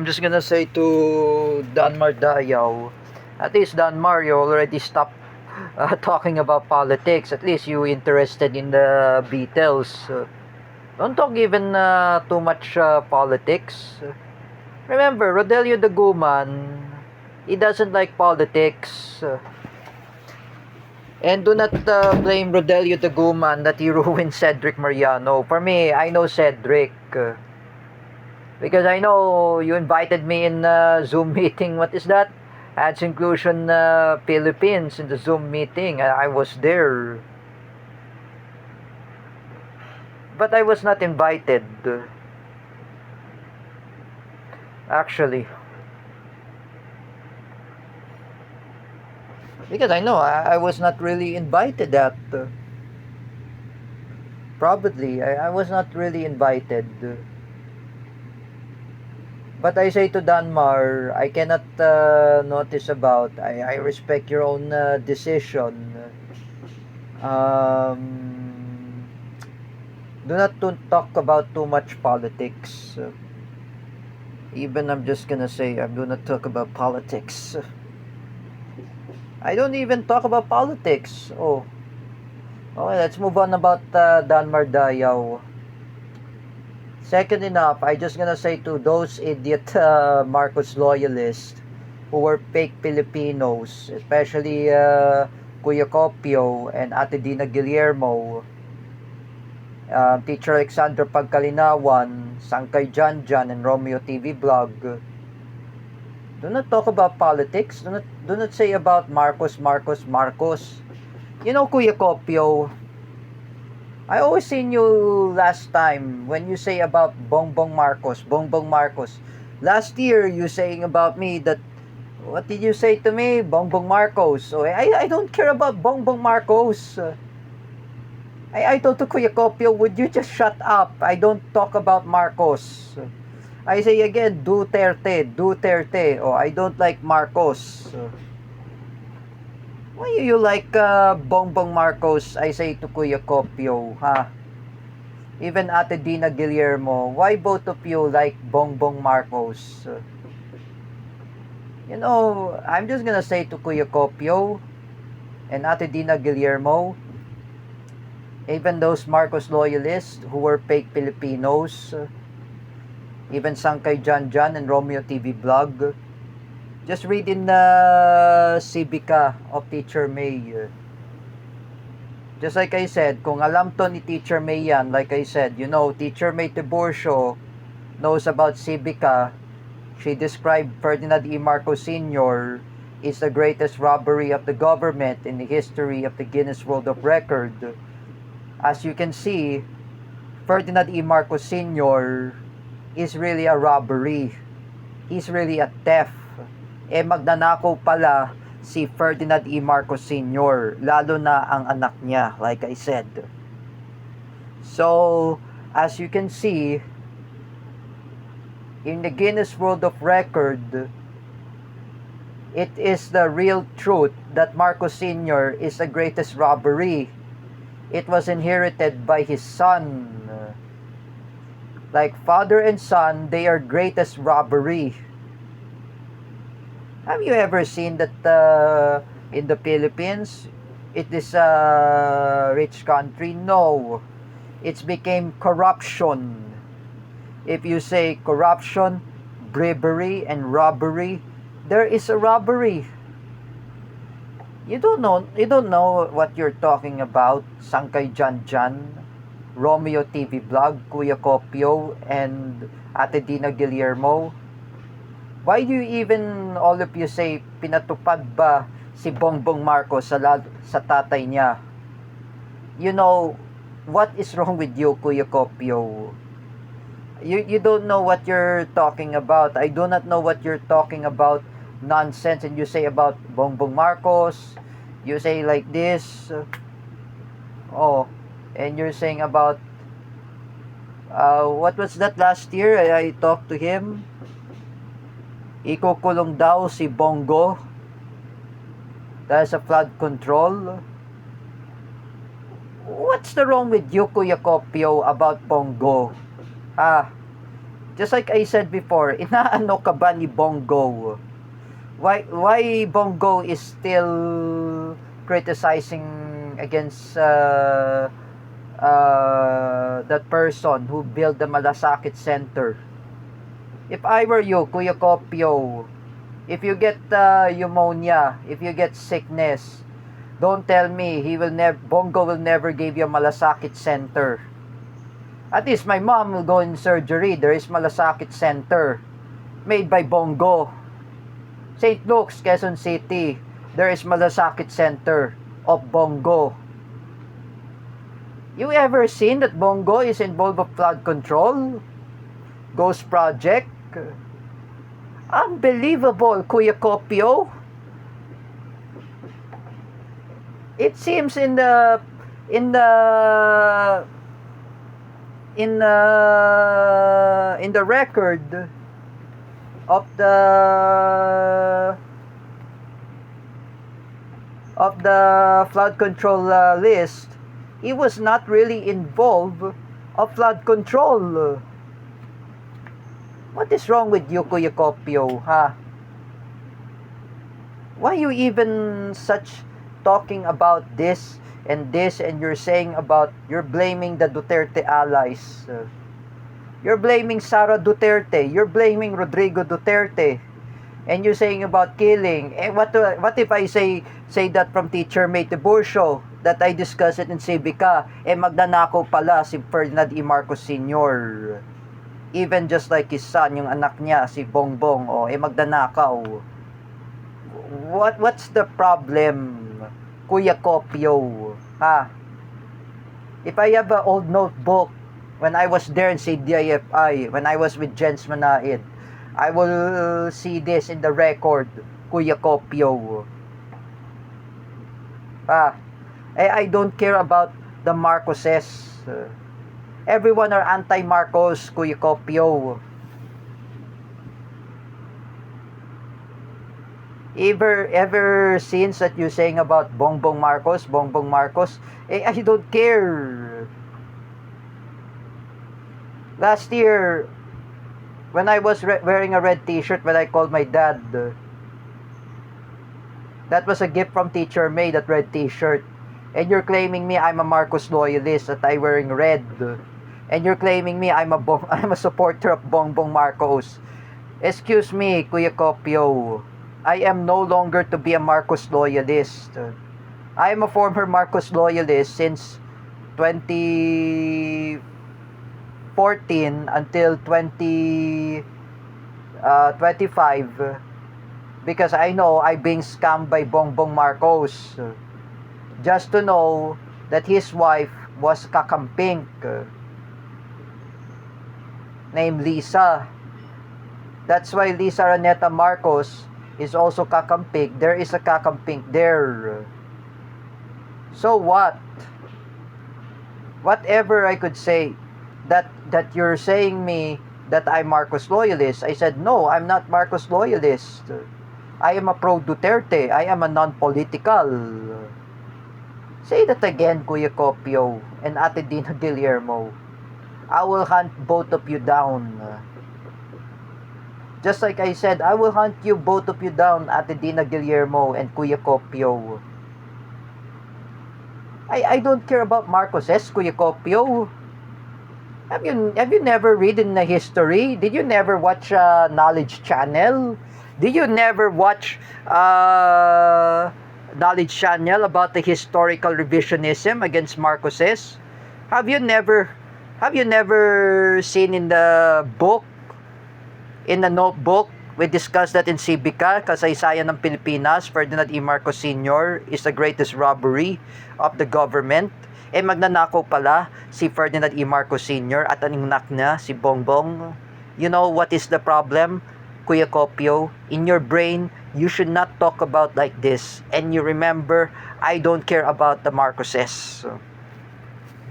I'm just gonna say to Danmar Dayaw, at least Danmar, you already stopped talking about politics. At least you interested in the Beatles. Don't talk even too much politics. Remember, Rodelio de Guman, he doesn't like politics. And do not blame Rodelio de Guman that he ruined Cedric Mariano. For me, I know Cedric. Because I know you invited me in Zoom meeting. What is that? Ads Inclusion Philippines in the Zoom meeting. I was there. But I was not invited. Actually. Because I know I was not really invited that. Probably. I was not really invited. But I say to Danmar, I cannot notice about. I respect your own decision. Do not talk about too much politics. Even I'm just gonna say I do not talk about politics. I don't even talk about politics. Oh. Okay, let's move on about Danmar Dayaw. Second enough, I just gonna say to those idiot Marcos loyalists who were fake Filipinos, especially Kuya Copio and Ate Dina Guillermo, Teacher Alexander Pagkalinawan, Sangkay Janjan, and Romeo TV Vlog. Do not talk about politics. Do not say about Marcos. You know, Kuya Copio, I always seen you last time when you say about Bongbong Marcos. Last year, you saying about me that, what did you say to me? Bongbong Marcos. So I don't care about Bongbong Marcos. I told to Kuya Copio, would you just shut up? I don't talk about Marcos. I say again, Duterte. Oh, I don't like Marcos. Why you like Bongbong Marcos? I say to Kuya Copio, ha? Even Ate Dina Guillermo, why both of you like Bongbong Marcos? You know, I'm just gonna say to Kuya Copio and Ate Dina Guillermo, even those Marcos loyalists who were fake Filipinos, even Sangkay Janjan and Romeo TV Vlog, just read in the Civica of Teacher May. Just like I said, kung alam to ni Teacher May yan, like I said, you know, Teacher May Tiburcio knows about Civica. She described Ferdinand E. Marcos Sr. is the greatest robbery of the government in the history of the Guinness World of Record. As you can see, Ferdinand E. Marcos Sr. is really a robbery. He's really a theft. Magnanakaw pala si Ferdinand E. Marcos Sr., lalo na ang anak niya, like I said. So, as you can see, in the Guinness World of Record, it is the real truth that Marcos Sr. is the greatest robbery. It was inherited by his son. Like father and son, they are greatest robbery. Have you ever seen that in the Philippines, it is a rich country? No. It's became corruption. If you say corruption, bribery, and robbery, there is a robbery. You don't know what you're talking about, Sangkay Janjan, Romeo TV Vlog, Kuya Copio, and Ate Dina Guillermo. Why do you even, all of you say, pinatupad ba si Bongbong Marcos sa tatay niya? You know, what is wrong with you, Kuya Copio? You don't know what you're talking about. I do not know what you're talking about. Nonsense. And you say about Bongbong Marcos. You say like this. Oh, and you're saying about, what was that last year? I talked to him. Ikukulong daw si Bongo dahil sa flood control. What's the wrong with you, Kuya Copio, about Bongo? Just like I said before, inaano ka ba ni Bongo? Why Bongo is still criticizing against that person who built the Malasakit Center? If I were you, Kuya Kopio, if you get pneumonia, if you get sickness, don't tell me Bongo will never give you a Malasakit Center. At least my mom will go in surgery. There is Malasakit Center made by Bongo. St. Luke's, Quezon City, there is Malasakit Center of Bongo. You ever seen that Bongo is involved with flood control? Ghost Project? Unbelievable, Kuya Kopio. It seems in the record of the flood control list, he was not really involved of flood control. What is wrong with you, Kuya Kopio, ha? Why you even such talking about this and you're saying about, you're blaming the Duterte allies. You're blaming Sara Duterte. You're blaming Rodrigo Duterte. And you're saying about killing. Eh, what if I say that from Teacher May Tiburcio, that I discussed it in Civica, eh magnanakaw pala si Ferdinand E. Marcos Sr. Even just like his son, yung anak niya, si Bongbong, oh, eh magnanakaw. What's the problem, Kuya Kopio? Ha? If I have an old notebook, when I was there in CDIFI, when I was with Jens Manaid, I will see this in the record, Kuya Kopio. Ha? I don't care about the Marcoses. Everyone are anti-Marcos, Kuya Kopio. Ever since that you saying about Bongbong Marcos, eh, I don't care. Last year, when I was wearing a red t-shirt when I called my dad, that was a gift from Teacher May, that red t-shirt. And you're claiming me I'm a Marcos loyalist, that I wearing red. And you're claiming me I'm a supporter of Bongbong Marcos. Excuse me, Kuya Kopio. I am no longer to be a Marcos loyalist. I am a former Marcos loyalist since 2014 until 2025, because I know I'm being scammed by Bongbong Marcos. Just to know that his wife was kakampink, named Lisa. That's why Lisa Raneta Marcos is also kakampink. There is a kakampink there. So what? Whatever I could say, that you're saying me that I'm Marcos loyalist. I said, no, I'm not Marcos loyalist. I am a pro-Duterte. I am a non-political. Say that again, Kuya Kopio and Ate Dina Guillermo. I will hunt both of you down. Just like I said, I will hunt you, both of you down, Ate Dina Guillermo and Kuya Kopio. I don't care about Marcoses, Kuya Kopio. Have you never read in the history? Did you never watch Knowledge Channel? Did you never watch Knowledge Channel about the historical revisionism against Marcoses? Have you never seen in the book, in the notebook, we discussed that in Civica, Kasaysayan ng Pilipinas, Ferdinand E. Marcos Sr. is the greatest robbery of the government. Eh magnanakaw pala si Ferdinand E. Marcos Sr. at ang anak niya, si Bongbong. You know what is the problem, Kuya Kopio? In your brain, you should not talk about like this. And you remember, I don't care about the Marcoses.